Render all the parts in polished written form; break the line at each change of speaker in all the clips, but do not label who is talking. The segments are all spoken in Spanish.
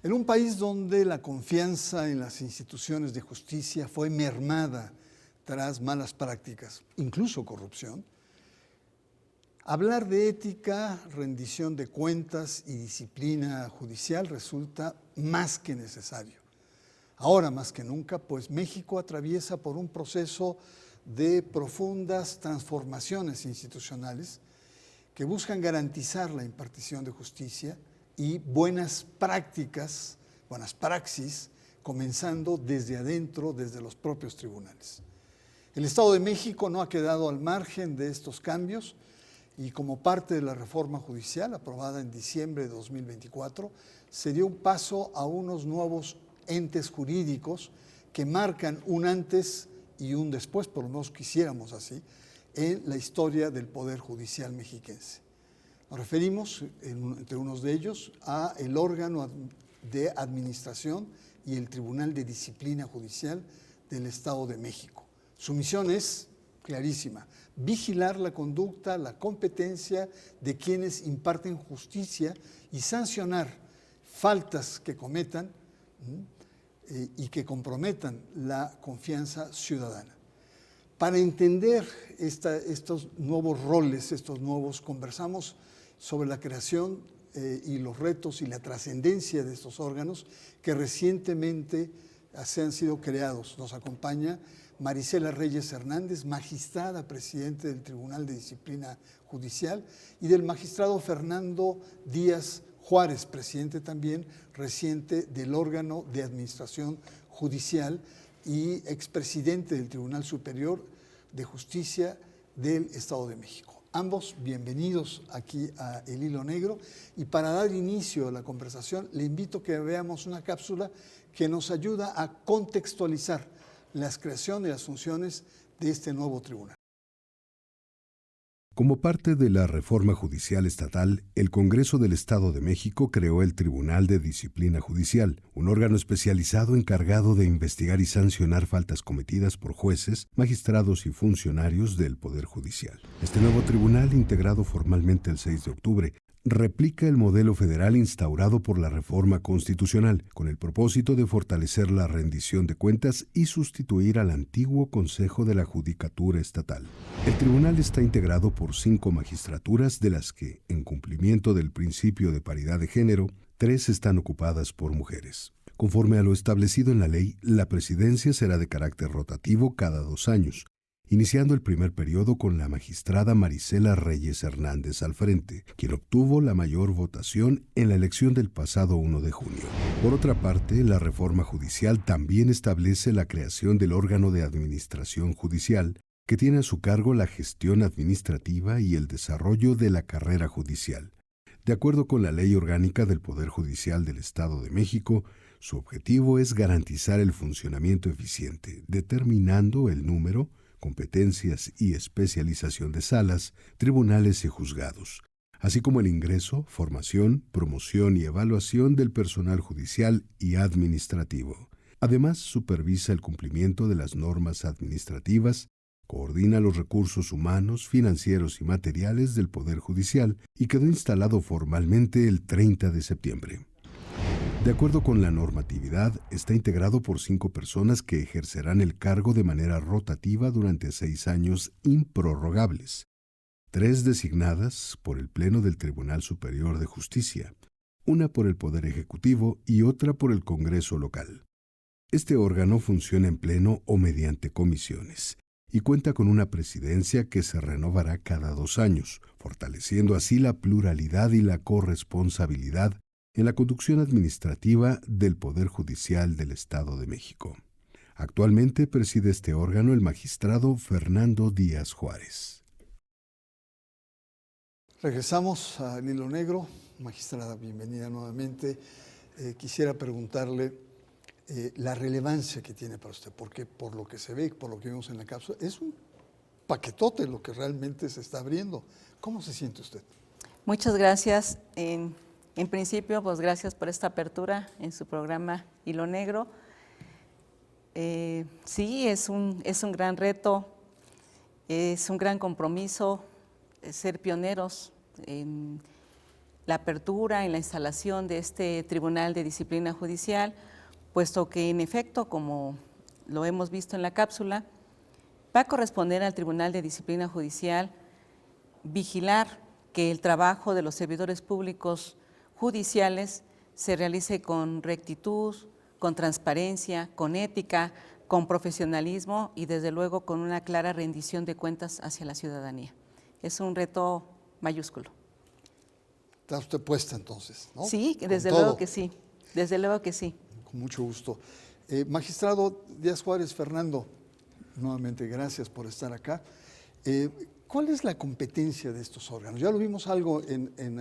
En un país donde la confianza en las instituciones de justicia fue mermada tras malas prácticas, incluso corrupción, hablar de ética, rendición de cuentas y disciplina judicial resulta más que necesario. Ahora más que nunca, pues México atraviesa por un proceso de profundas transformaciones institucionales que buscan garantizar la impartición de justicia y buenas prácticas, buenas praxis, comenzando desde adentro, desde los propios tribunales. El Estado de México no ha quedado al margen de estos cambios y como parte de la reforma judicial aprobada en diciembre de 2024, se dio un paso a unos nuevos entes jurídicos que marcan un antes y un después, por lo menos quisiéramos así, en la historia del Poder Judicial mexiquense. Nos referimos, entre unos de ellos, a el órgano de administración y el Tribunal de Disciplina Judicial del Estado de México. Su misión es clarísima: vigilar la conducta, la competencia de quienes imparten justicia y sancionar faltas que cometan y que comprometan la confianza ciudadana. Para entender estos nuevos roles, conversamos sobre la creación y los retos y la trascendencia de estos órganos que recientemente se han sido creados. Nos acompaña Marisela Reyes Hernández, magistrada presidente del Tribunal de Disciplina Judicial, y del magistrado Fernando Díaz Juárez, presidente también reciente del órgano de administración judicial y expresidente del Tribunal Superior de Justicia del Estado de México. Ambos bienvenidos aquí a El Hilo Negro, y para dar inicio a la conversación le invito a que veamos una cápsula que nos ayuda a contextualizar la creación y las funciones de este nuevo tribunal.
Como parte de la reforma judicial estatal, el Congreso del Estado de México creó el Tribunal de Disciplina Judicial, un órgano especializado encargado de investigar y sancionar faltas cometidas por jueces, magistrados y funcionarios del Poder Judicial. Este nuevo tribunal, integrado formalmente el 6 de octubre, replica el modelo federal instaurado por la reforma constitucional, con el propósito de fortalecer la rendición de cuentas y sustituir al antiguo Consejo de la Judicatura Estatal. El tribunal está integrado por 5 magistraturas, de las que, en cumplimiento del principio de paridad de género, 3 están ocupadas por mujeres. Conforme a lo establecido en la ley, la presidencia será de carácter rotativo cada 2 años, iniciando el primer periodo con la magistrada Marisela Reyes Hernández al frente, quien obtuvo la mayor votación en la elección del pasado 1 de junio. Por otra parte, la reforma judicial también establece la creación del órgano de administración judicial, que tiene a su cargo la gestión administrativa y el desarrollo de la carrera judicial. De acuerdo con la Ley Orgánica del Poder Judicial del Estado de México, su objetivo es garantizar el funcionamiento eficiente, determinando el número, competencias y especialización de salas, tribunales y juzgados, así como el ingreso, formación, promoción y evaluación del personal judicial y administrativo. Además, supervisa el cumplimiento de las normas administrativas, coordina los recursos humanos, financieros y materiales del Poder Judicial y quedó instalado formalmente el 30 de septiembre. De acuerdo con la normatividad, está integrado por 5 personas que ejercerán el cargo de manera rotativa durante 6 años improrrogables, 3 designadas por el Pleno del Tribunal Superior de Justicia, una por el Poder Ejecutivo y otra por el Congreso local. Este órgano funciona en pleno o mediante comisiones y cuenta con una presidencia que se renovará cada 2 años, fortaleciendo así la pluralidad y la corresponsabilidad en la conducción administrativa del Poder Judicial del Estado de México. Actualmente preside este órgano el magistrado Fernando Díaz Juárez.
Regresamos al Hilo Negro. Magistrada, bienvenida nuevamente. Quisiera preguntarle la relevancia que tiene para usted, porque por lo que se ve, por lo que vimos en la cápsula, es un paquetote lo que realmente se está abriendo. ¿Cómo se siente usted?
Muchas gracias. En principio, pues gracias por esta apertura en su programa Hilo Negro. Sí, es un gran reto, es un gran compromiso ser pioneros en la apertura y la instalación de este Tribunal de Disciplina Judicial, puesto que en efecto, como lo hemos visto en la cápsula, va a corresponder al Tribunal de Disciplina Judicial vigilar que el trabajo de los servidores públicos judiciales se realice con rectitud, con transparencia, con ética, con profesionalismo y desde luego con una clara rendición de cuentas hacia la ciudadanía. Es un reto mayúsculo.
Está usted puesta entonces, ¿no?
Sí,
Con
desde
todo.
luego que sí, desde luego que sí.
Con mucho gusto. Magistrado Díaz Juárez Fernando, nuevamente gracias por estar acá. ¿Cuál es la competencia de estos órganos? Ya lo vimos algo en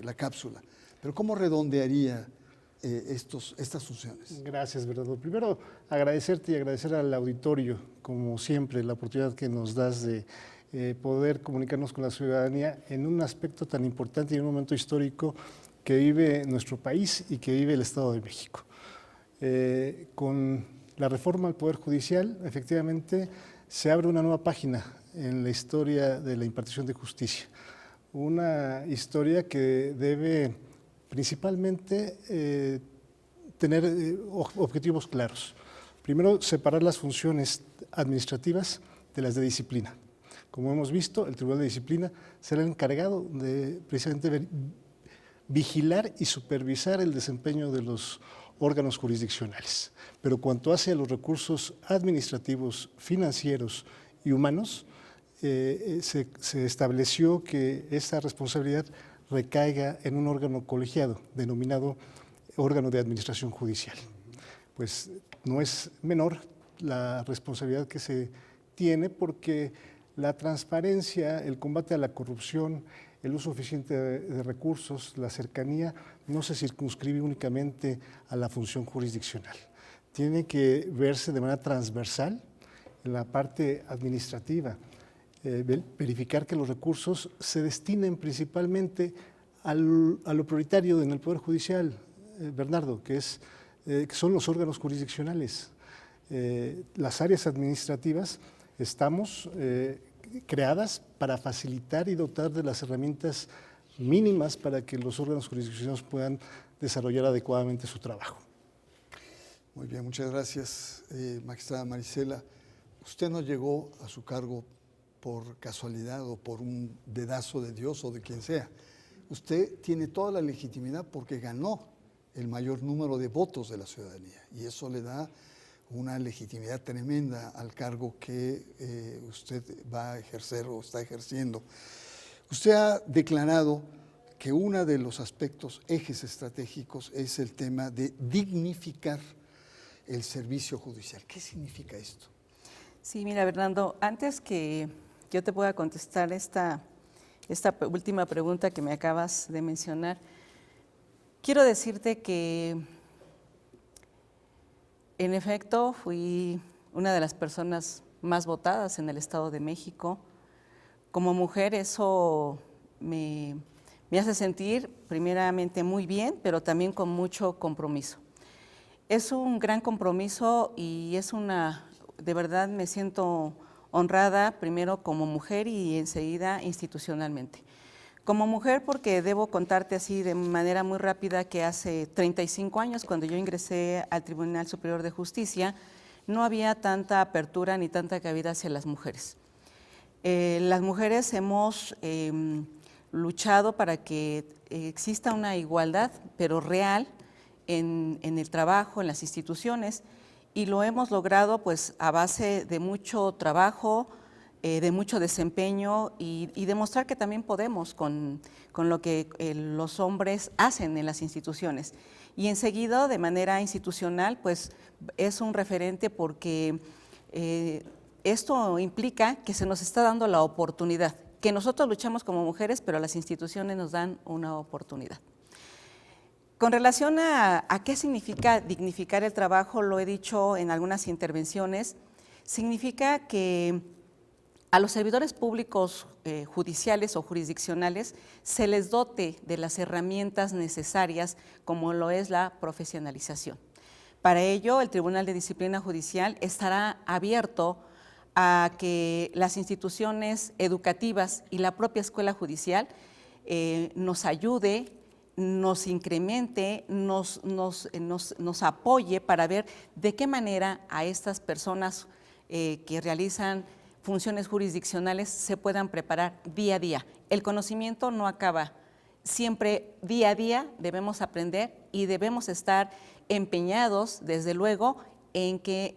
la cápsula, pero ¿cómo redondearía estas funciones?
Gracias, Bernardo. Primero, agradecerte y agradecer al auditorio, como siempre, la oportunidad que nos das de poder comunicarnos con la ciudadanía en un aspecto tan importante y en un momento histórico que vive nuestro país y que vive el Estado de México. Con la reforma al Poder Judicial, efectivamente, se abre una nueva página en la historia de la impartición de justicia. Una historia que debe principalmente tener objetivos claros. Primero, separar las funciones administrativas de las de disciplina. Como hemos visto, el Tribunal de Disciplina será el encargado de precisamente vigilar y supervisar el desempeño de los órganos jurisdiccionales. Pero cuanto hace a los recursos administrativos, financieros y humanos, se estableció que esta responsabilidad recaiga en un órgano colegiado, denominado órgano de administración judicial. Pues no es menor la responsabilidad que se tiene porque la transparencia, el combate a la corrupción, el uso eficiente de recursos, la cercanía, no se circunscribe únicamente a la función jurisdiccional. Tiene que verse de manera transversal en la parte administrativa, verificar que los recursos se destinen principalmente a lo prioritario en el Poder Judicial, Bernardo, que son los órganos jurisdiccionales. Las áreas administrativas estamos creadas para facilitar y dotar de las herramientas mínimas para que los órganos jurisdiccionales puedan desarrollar adecuadamente su trabajo.
Muy bien, muchas gracias, magistrada Marisela. Usted no llegó a su cargo por casualidad o por un dedazo de Dios o de quien sea. Usted tiene toda la legitimidad porque ganó el mayor número de votos de la ciudadanía y eso le da una legitimidad tremenda al cargo que usted va a ejercer o está ejerciendo. Usted ha declarado que uno de los aspectos, ejes estratégicos, es el tema de dignificar el servicio judicial. ¿Qué significa esto?
Sí, mira, Bernardo, antes que yo te pueda contestar esta última pregunta que me acabas de mencionar, quiero decirte que en efecto fui una de las personas más votadas en el Estado de México. Como mujer eso me hace sentir primeramente muy bien, pero también con mucho compromiso. Es un gran compromiso y de verdad me siento honrada primero como mujer y enseguida institucionalmente. Como mujer porque debo contarte así de manera muy rápida que hace 35 años cuando yo ingresé al Tribunal Superior de Justicia no había tanta apertura ni tanta cabida hacia las mujeres. Las mujeres hemos luchado para que exista una igualdad, pero real, en el trabajo, en las instituciones, y lo hemos logrado pues a base de mucho trabajo, de mucho desempeño y demostrar que también podemos con lo que los hombres hacen en las instituciones. Y enseguida, de manera institucional, pues es un referente porque esto implica que se nos está dando la oportunidad, que nosotros luchamos como mujeres, pero las instituciones nos dan una oportunidad. Con relación a qué significa dignificar el trabajo, lo he dicho en algunas intervenciones, significa que a los servidores públicos judiciales o jurisdiccionales se les dote de las herramientas necesarias como lo es la profesionalización. Para ello, el Tribunal de Disciplina Judicial estará abierto a que las instituciones educativas y la propia escuela judicial nos ayude, nos incremente, nos apoye para ver de qué manera a estas personas que realizan funciones jurisdiccionales se puedan preparar día a día. El conocimiento no acaba. Siempre día a día debemos aprender y debemos estar empeñados, desde luego, en que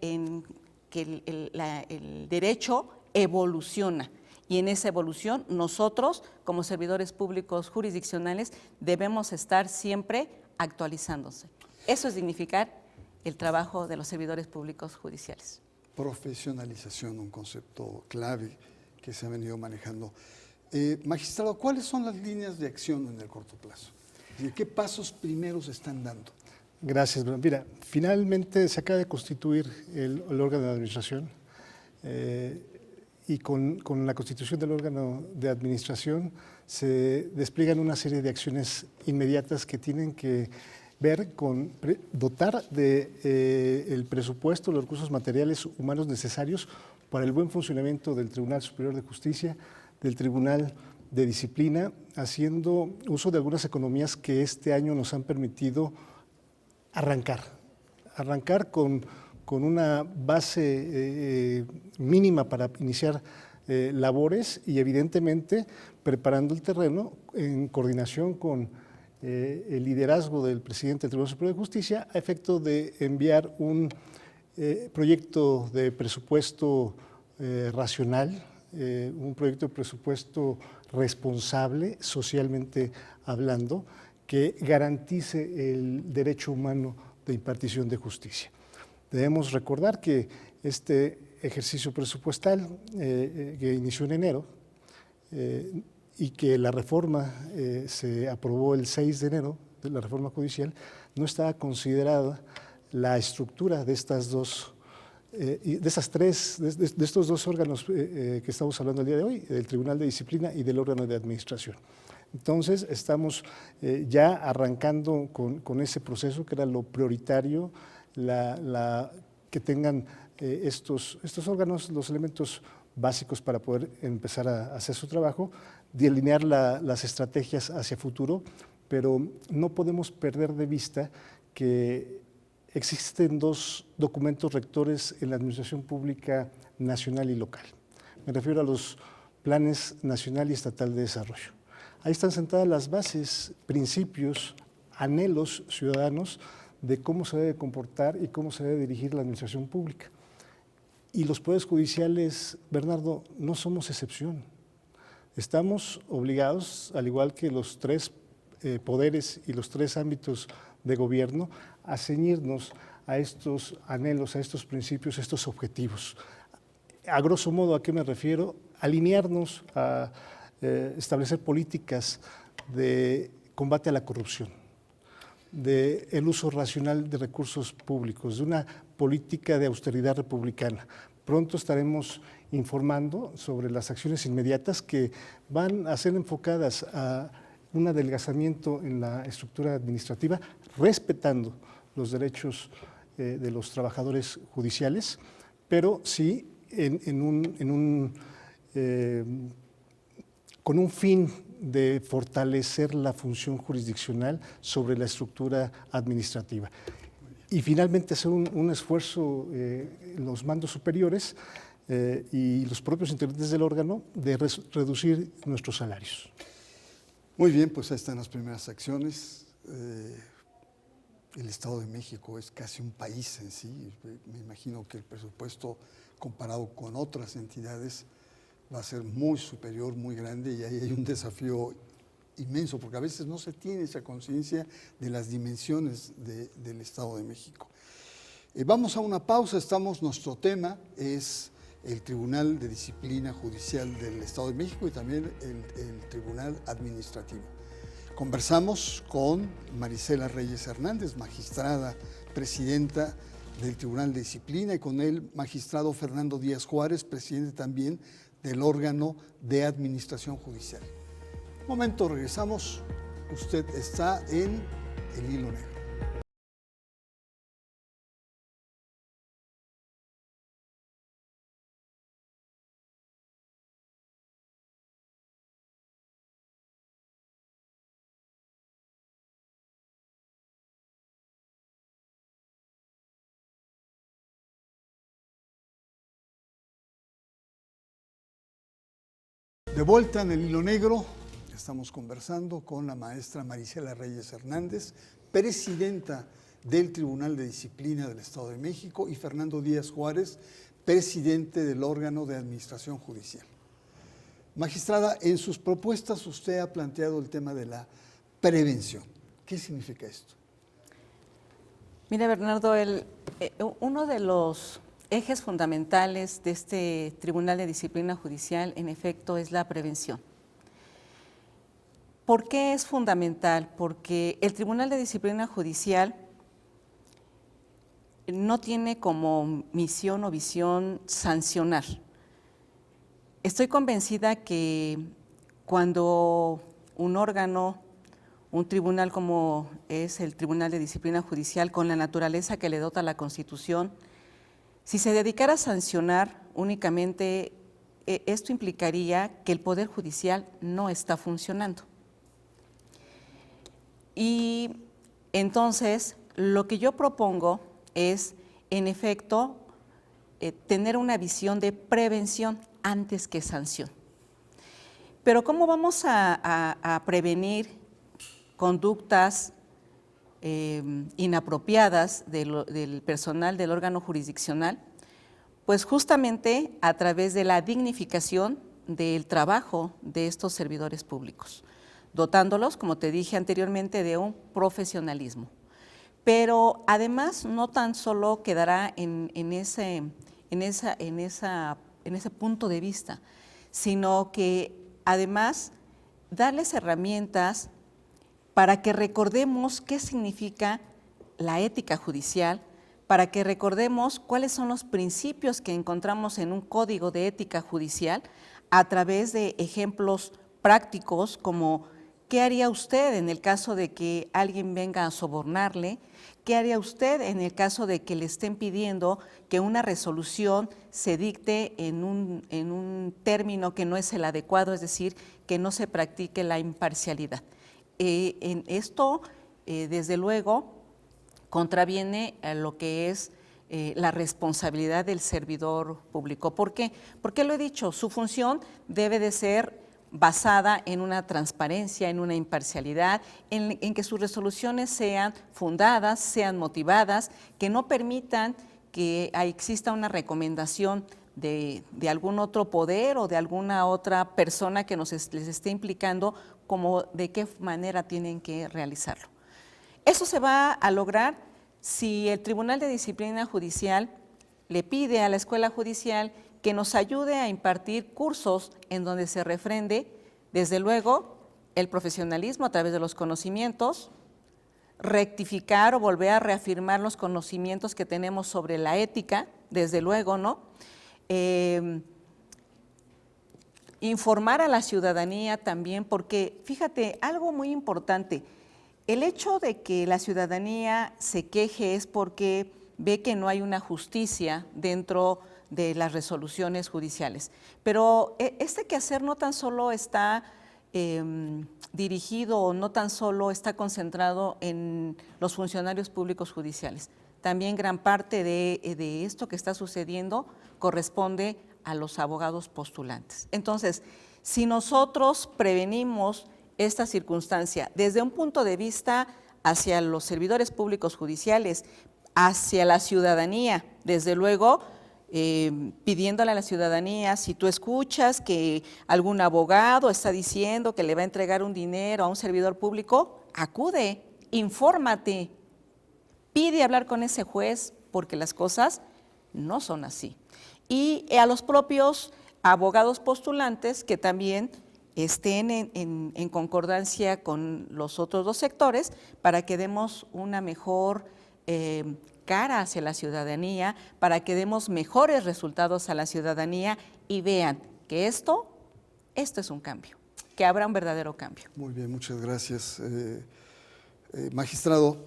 el derecho evoluciona. Y en esa evolución nosotros, como servidores públicos jurisdiccionales, debemos estar siempre actualizándose. Eso es dignificar el trabajo de los servidores públicos judiciales.
Profesionalización, un concepto clave que se ha venido manejando. Magistrado, ¿cuáles son las líneas de acción en el corto plazo? ¿Qué pasos primeros están dando?
Gracias. Mira, finalmente se acaba de constituir el órgano de administración y con la constitución del órgano de administración se despliegan una serie de acciones inmediatas que tienen que ver con dotar el presupuesto, los recursos materiales humanos necesarios para el buen funcionamiento del Tribunal Superior de Justicia, del Tribunal de Disciplina, haciendo uso de algunas economías que este año nos han permitido arrancar con una base mínima para iniciar labores y evidentemente preparando el terreno en coordinación con el liderazgo del presidente del Tribunal Superior de Justicia a efecto de enviar un proyecto de presupuesto racional, un proyecto de presupuesto responsable, socialmente hablando, que garantice el derecho humano de impartición de justicia. Debemos recordar que este ejercicio presupuestal que inició en enero y que la reforma se aprobó el 6 de enero, de la reforma judicial, no estaba considerada la estructura de estas dos, de estos dos órganos que estamos hablando el día de hoy, del Tribunal de Disciplina y del órgano de administración. Entonces, estamos ya arrancando con ese proceso que era lo prioritario, que tengan estos órganos los elementos básicos para poder empezar a hacer su trabajo, delinear las estrategias hacia futuro, pero no podemos perder de vista que existen dos documentos rectores en la administración pública nacional y local. Me refiero a los planes nacional y estatal de desarrollo. Ahí están sentadas las bases, principios, anhelos ciudadanos de cómo se debe comportar y cómo se debe dirigir la administración pública. Y los poderes judiciales, Bernardo, no somos excepción. Estamos obligados, al igual que los tres poderes y los tres ámbitos de gobierno, a ceñirnos a estos anhelos, a estos principios, a estos objetivos. A grosso modo, ¿a qué me refiero? Alinearnos a establecer políticas de combate a la corrupción, del uso racional de recursos públicos, de una política de austeridad republicana. Pronto estaremos informando sobre las acciones inmediatas que van a ser enfocadas a un adelgazamiento en la estructura administrativa, respetando los derechos de los trabajadores judiciales, pero sí con un fin de fortalecer la función jurisdiccional sobre la estructura administrativa. Y finalmente hacer un esfuerzo en los mandos superiores y los propios integrantes del órgano de reducir nuestros salarios.
Muy bien, pues ahí están las primeras acciones. El Estado de México es casi un país en sí. Me imagino que el presupuesto comparado con otras entidades va a ser muy superior, muy grande, y ahí hay un desafío inmenso, porque a veces no se tiene esa conciencia de las dimensiones del Estado de México. Vamos a una pausa, nuestro tema es el Tribunal de Disciplina Judicial del Estado de México y también el Tribunal Administrativo. Conversamos con Marisela Reyes Hernández, magistrada presidenta del Tribunal de Disciplina, y con el magistrado Fernando Díaz Juárez, presidente también del órgano de administración judicial. Un momento, regresamos. Usted está en El Hilo Negro. De vuelta en el hilo negro, estamos conversando con la maestra Marisela Reyes Hernández, presidenta del Tribunal de Disciplina del Estado de México, y Fernando Díaz Juárez, presidente del órgano de administración judicial. Magistrada, en sus propuestas usted ha planteado el tema de la prevención. ¿Qué significa esto?
Mira, Bernardo, uno de los ejes fundamentales de este Tribunal de Disciplina Judicial, en efecto, es la prevención. ¿Por qué es fundamental? Porque el Tribunal de Disciplina Judicial no tiene como misión o visión sancionar. Estoy convencida que cuando un órgano, un tribunal como es el Tribunal de Disciplina Judicial, con la naturaleza que le dota la Constitución, si se dedicara a sancionar únicamente, esto implicaría que el Poder Judicial no está funcionando. Y entonces, lo que yo propongo es, en efecto, tener una visión de prevención antes que sanción. Pero ¿cómo vamos a prevenir conductas inapropiadas del personal del órgano jurisdiccional? Pues justamente a través de la dignificación del trabajo de estos servidores públicos, dotándolos, como te dije anteriormente, de un profesionalismo. Pero además no tan solo quedará en ese punto de vista, sino que además darles herramientas para que recordemos qué significa la ética judicial, para que recordemos cuáles son los principios que encontramos en un código de ética judicial a través de ejemplos prácticos como ¿qué haría usted en el caso de que alguien venga a sobornarle? ¿Qué haría usted en el caso de que le estén pidiendo que una resolución se dicte en un término que no es el adecuado, es decir, que no se practique la imparcialidad? En esto, desde luego, contraviene a lo que es la responsabilidad del servidor público. ¿Por qué? Porque lo he dicho, su función debe de ser basada en una transparencia, en una imparcialidad, en que sus resoluciones sean fundadas, sean motivadas, que no permitan que exista una recomendación de algún otro poder o de alguna otra persona que les esté implicando como de qué manera tienen que realizarlo. Eso se va a lograr si el Tribunal de Disciplina Judicial le pide a la Escuela Judicial que nos ayude a impartir cursos en donde se refrende, desde luego, el profesionalismo a través de los conocimientos, rectificar o volver a reafirmar los conocimientos que tenemos sobre la ética, desde luego, ¿no? Informar a la ciudadanía también, porque fíjate, algo muy importante, el hecho de que la ciudadanía se queje es porque ve que no hay una justicia dentro de las resoluciones judiciales. Pero este quehacer no tan solo está dirigido o no tan solo está concentrado en los funcionarios públicos judiciales. También gran parte de esto que está sucediendo corresponde a los abogados postulantes. Entonces, si nosotros prevenimos esta circunstancia desde un punto de vista hacia los servidores públicos judiciales, hacia la ciudadanía, desde luego, pidiéndole a la ciudadanía, si tú escuchas que algún abogado está diciendo que le va a entregar un dinero a un servidor público, acude, infórmate, pide hablar con ese juez, porque las cosas no son así. Y a los propios abogados postulantes que también estén en concordancia con los otros dos sectores para que demos una mejor cara hacia la ciudadanía, para que demos mejores resultados a la ciudadanía y vean que esto es un cambio, que habrá un verdadero cambio.
Muy bien, muchas gracias. Magistrado,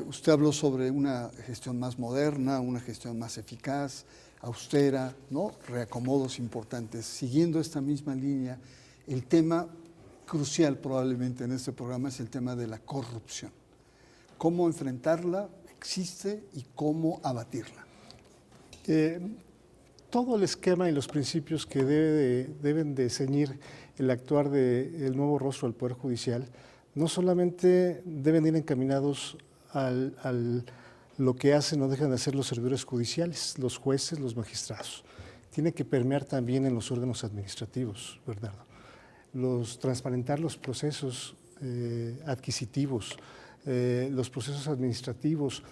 usted habló sobre una gestión más moderna, una gestión más eficaz, austera, ¿no? Reacomodos importantes. Siguiendo esta misma línea, el tema crucial probablemente en este programa es el tema de la corrupción. ¿Cómo enfrentarla? ¿Existe? ¿Y cómo abatirla?
todo el esquema y los principios que deben de ceñir el actuar del nuevo rostro del Poder Judicial no solamente deben ir encaminados al lo que hacen o dejan de hacer los servidores judiciales, los jueces, los magistrados. Tiene que permear también en los órganos administrativos, Bernardo. Transparentar los procesos adquisitivos, los procesos administrativos,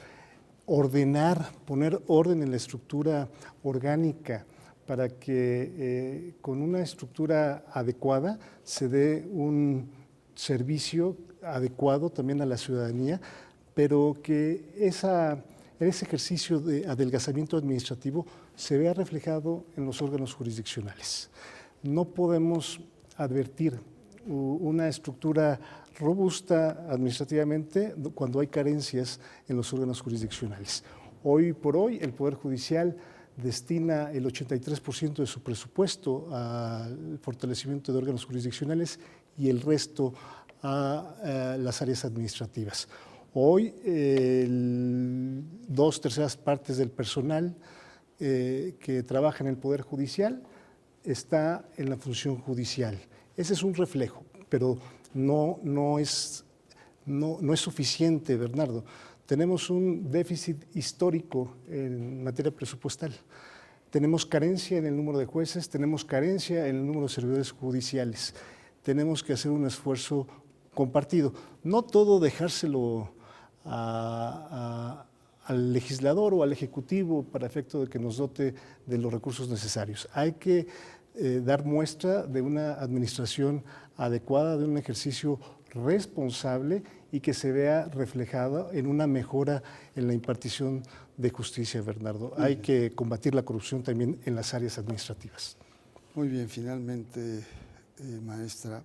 ordenar, poner orden en la estructura orgánica para que con una estructura adecuada se dé un servicio adecuado también a la ciudadanía, pero que ese ejercicio de adelgazamiento administrativo se vea reflejado en los órganos jurisdiccionales. No podemos advertir una estructura robusta administrativamente cuando hay carencias en los órganos jurisdiccionales. Hoy por hoy el Poder Judicial destina el 83% de su presupuesto al fortalecimiento de órganos jurisdiccionales y el resto a las áreas administrativas. Hoy, 2/3 partes del personal que trabaja en el Poder Judicial está en la función judicial. Ese es un reflejo, pero no es suficiente, Bernardo. Tenemos un déficit histórico en materia presupuestal. Tenemos carencia en el número de jueces, tenemos carencia en el número de servidores judiciales. Tenemos que hacer un esfuerzo compartido. No todo dejárselo al legislador o al ejecutivo para efecto de que nos dote de los recursos necesarios. Hay que dar muestra de una administración adecuada, de un ejercicio responsable y que se vea reflejada en una mejora en la impartición de justicia, Bernardo. Hay que combatir la corrupción también en las áreas administrativas.
Muy bien, finalmente, magistrado,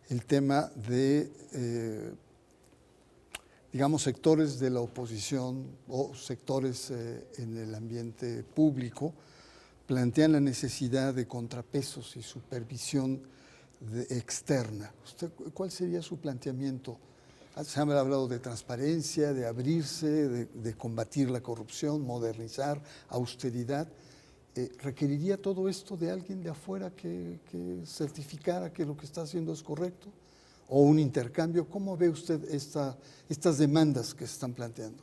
el tema de, digamos, sectores de la oposición o sectores en el ambiente público plantean la necesidad de contrapesos y supervisión externa. ¿Cuál sería su planteamiento? Se ha hablado de transparencia, de abrirse, de combatir la corrupción, modernizar, austeridad. ¿Requeriría todo esto de alguien de afuera que certificara que lo que está haciendo es correcto? ¿O un intercambio? ¿Cómo ve usted estas demandas que se están planteando?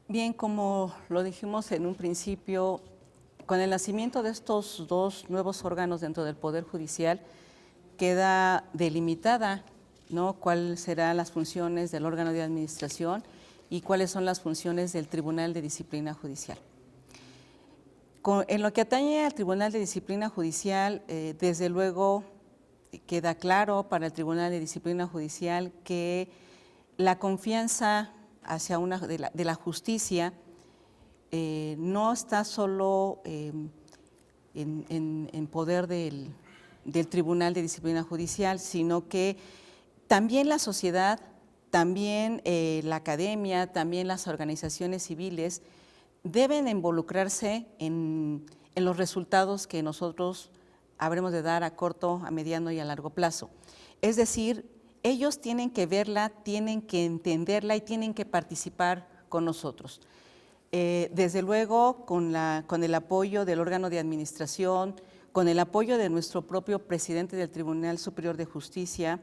Bien, como lo dijimos en un principio, con el nacimiento de estos dos nuevos órganos dentro del Poder Judicial, queda delimitada, ¿no?, cuáles serán las funciones del órgano de administración y cuáles son las funciones del Tribunal de Disciplina Judicial. En lo que atañe al Tribunal de Disciplina Judicial, desde luego queda claro para el Tribunal de Disciplina Judicial que la confianza hacia de la justicia no está solo en poder del Tribunal de Disciplina Judicial, sino que también la sociedad, también la academia, también las organizaciones civiles deben involucrarse en los resultados que nosotros habremos de dar a corto, a mediano y a largo plazo. Es decir, ellos tienen que verla, tienen que entenderla y tienen que participar con nosotros. Desde luego, con el apoyo del órgano de administración, con el apoyo de nuestro propio presidente del Tribunal Superior de Justicia,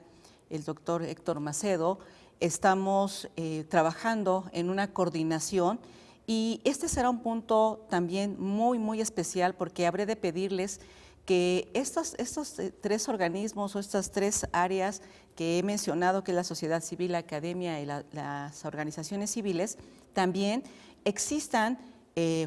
el doctor Héctor Macedo, estamos trabajando en una coordinación y este será un punto también muy, muy especial porque habré de pedirles que estos tres organismos o estas tres áreas que he mencionado, que es la sociedad civil, la academia y las organizaciones civiles, también existan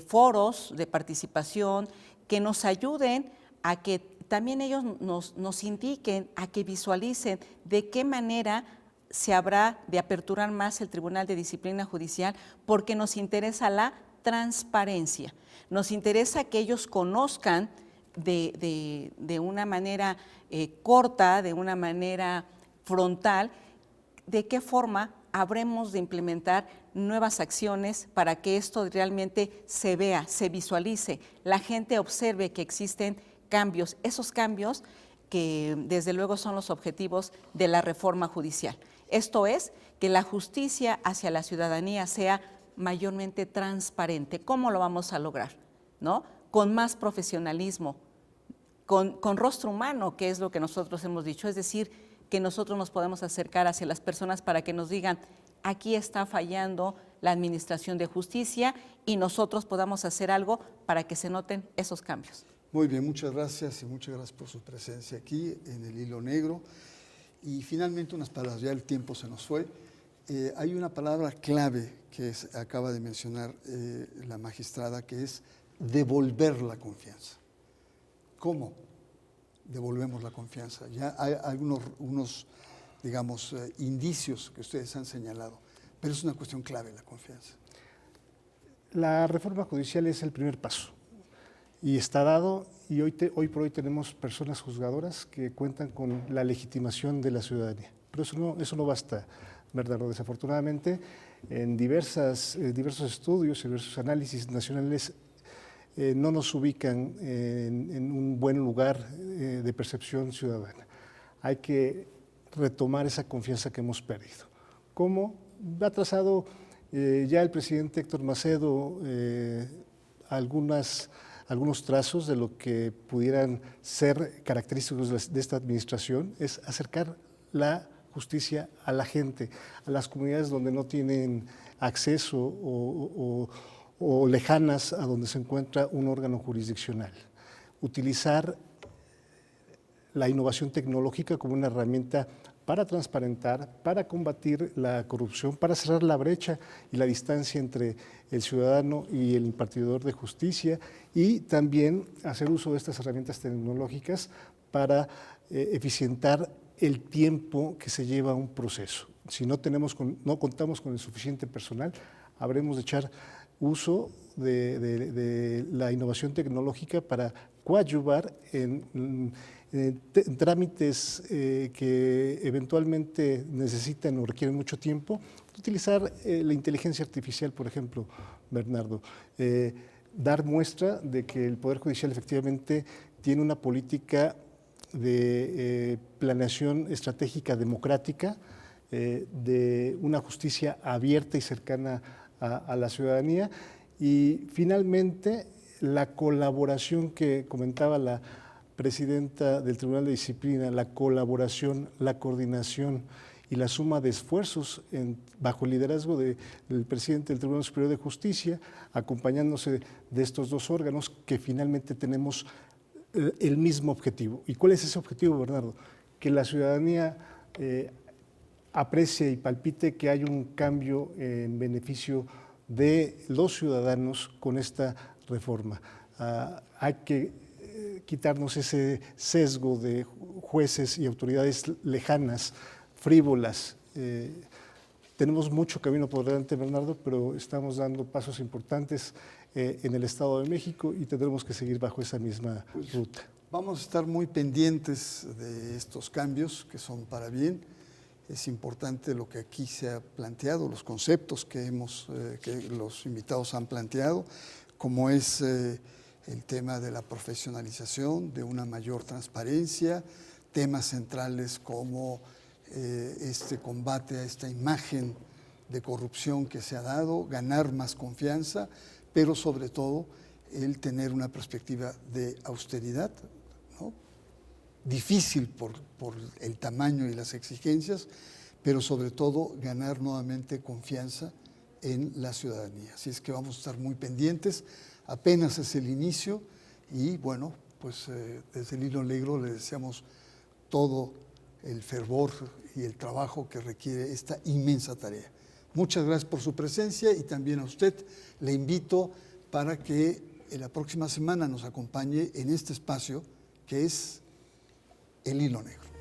foros de participación que nos ayuden a que también ellos nos indiquen, a que visualicen de qué manera se habrá de aperturar más el Tribunal de Disciplina Judicial, porque nos interesa la transparencia, nos interesa que ellos conozcan de una manera corta, de una manera frontal, de qué forma habremos de implementar nuevas acciones para que esto realmente se vea, se visualice, la gente observe que existen cambios, esos cambios que desde luego son los objetivos de la reforma judicial. Esto es, que la justicia hacia la ciudadanía sea mayormente transparente. ¿Cómo lo vamos a lograr? ¿no? Con más profesionalismo, con rostro humano, que es lo que nosotros hemos dicho, es decir, que nosotros nos podemos acercar hacia las personas para que nos digan, aquí está fallando la administración de justicia y nosotros podamos hacer algo para que se noten esos cambios.
Muy bien, muchas gracias y muchas gracias por su presencia aquí en el Hilo Negro. Y finalmente unas palabras, ya el tiempo se nos fue. Hay una palabra clave que acaba de mencionar la magistrada, que es devolver la confianza. ¿Cómo devolvemos la confianza? Ya hay algunos digamos, indicios que ustedes han señalado, pero es una cuestión clave la confianza.
La reforma judicial es el primer paso y está dado, y hoy por hoy tenemos personas juzgadoras que cuentan con la legitimación de la ciudadanía. Pero eso no basta, Bernardo. Desafortunadamente, en diversos estudios, diversos análisis nacionales, no nos ubican en un buen lugar de percepción ciudadana. Hay que retomar esa confianza que hemos perdido. ¿Cómo? Ha trazado ya el presidente Héctor Macedo algunos trazos de lo que pudieran ser característicos de esta administración, es acercar la justicia a la gente, a las comunidades donde no tienen acceso o lejanas a donde se encuentra un órgano jurisdiccional. Utilizar la innovación tecnológica como una herramienta para transparentar, para combatir la corrupción, para cerrar la brecha y la distancia entre el ciudadano y el impartidor de justicia, y también hacer uso de estas herramientas tecnológicas para eficientar el tiempo que se lleva un proceso. Si no contamos con el suficiente personal, habremos de echar uso de la innovación tecnológica para coadyuvar en trámites que eventualmente necesitan o requieren mucho tiempo. Utilizar la inteligencia artificial, por ejemplo, Bernardo, dar muestra de que el Poder Judicial efectivamente tiene una política de planeación estratégica democrática, de una justicia abierta y cercana a la ciudadanía, y finalmente la colaboración que comentaba la presidenta del Tribunal de Disciplina, la colaboración, la coordinación y la suma de esfuerzos bajo el liderazgo del presidente del Tribunal Superior de Justicia, acompañándose de estos dos órganos que finalmente tenemos el mismo objetivo. ¿Y cuál es ese objetivo, Bernardo? Que la ciudadanía aprecie y palpite que hay un cambio en beneficio de los ciudadanos con esta reforma. Hay que quitarnos ese sesgo de jueces y autoridades lejanas, frívolas. Tenemos mucho camino por delante, Bernardo, pero estamos dando pasos importantes en el Estado de México y tendremos que seguir bajo esa misma ruta.
Vamos a estar muy pendientes de estos cambios que son para bien. Es importante lo que aquí se ha planteado, los conceptos que los invitados han planteado, como es el tema de la profesionalización, de una mayor transparencia, temas centrales como este combate a esta imagen de corrupción que se ha dado, ganar más confianza, pero sobre todo el tener una perspectiva de austeridad, ¿no? Difícil por el tamaño y las exigencias, pero sobre todo ganar nuevamente confianza en la ciudadanía. Así es que vamos a estar muy pendientes, apenas es el inicio y bueno, pues desde el Hilo Negro le deseamos todo el fervor y el trabajo que requiere esta inmensa tarea. Muchas gracias por su presencia y también a usted le invito para que en la próxima semana nos acompañe en este espacio que es el Hilo Negro.